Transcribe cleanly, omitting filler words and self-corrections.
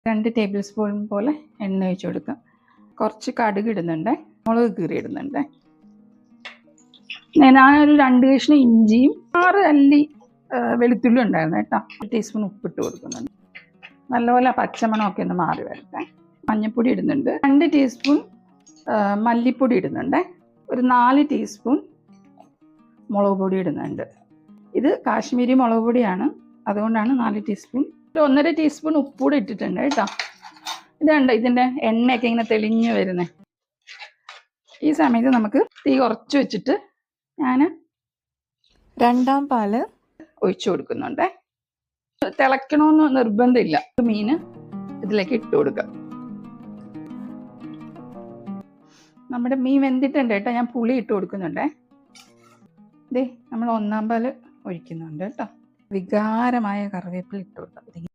2 table spoon പോലെ എണ്ണ ഒഴിച്ച് കൊടുക്കാം. കുറച്ച് കടുക് ഇടുന്നുണ്ട്, മുളക് കീറി ഇടുന്നുണ്ട്. ഞാനൊരു 2 കഷ്ണം ഇഞ്ചിയും 6 അല്ലി വെളുത്തുള്ളി ഉണ്ടായിരുന്നു കേട്ടോ. 1 ടീസ്പൂൺ ഉപ്പിട്ട് കൊടുക്കുന്നുണ്ട്. നല്ലപോലെ പച്ചമണമൊക്കെ ഒന്ന് മാറി വരട്ടെ. മഞ്ഞൾപ്പൊടി ഇടുന്നുണ്ട്. 2 ടീസ്പൂൺ മല്ലിപ്പൊടി ഇടുന്നുണ്ട്. ഒരു 4 ടീസ്പൂൺ മുളക് പൊടി ഇടുന്നുണ്ട്. ഇത് കാശ്മീരി മുളക് പൊടിയാണ്, അതുകൊണ്ടാണ് 4 ടീസ്പൂൺ. 1.5 ടീസ്പൂൺ ഉപ്പൂടെ ഇട്ടിട്ടുണ്ട് കേട്ടോ. ഇതുണ്ട് ഇതിൻ്റെ എണ്ണയൊക്കെ ഇങ്ങനെ തെളിഞ്ഞ് വരുന്നത്. ഈ സമയത്ത് നമുക്ക് തീ കുറച്ച് വെച്ചിട്ട് ഞാൻ 2ാം പാല് ഒഴിച്ചു കൊടുക്കുന്നുണ്ട്. തിളയ്ക്കണമെന്ന് നിർബന്ധമില്ല. മീൻ ഇതിലേക്ക് ഇട്ട് കൊടുക്കാം. നമ്മുടെ മീൻ വെന്തിട്ടുണ്ട് കേട്ടോ. ഞാൻ പുളി ഇട്ട് കൊടുക്കുന്നുണ്ട്. നമ്മൾ 1ാം പാല് ഒഴിക്കുന്നുണ്ട് കേട്ടോ. വികാരമായ കറിവേപ്പില ഇട്ട് കൊടുക്കാം.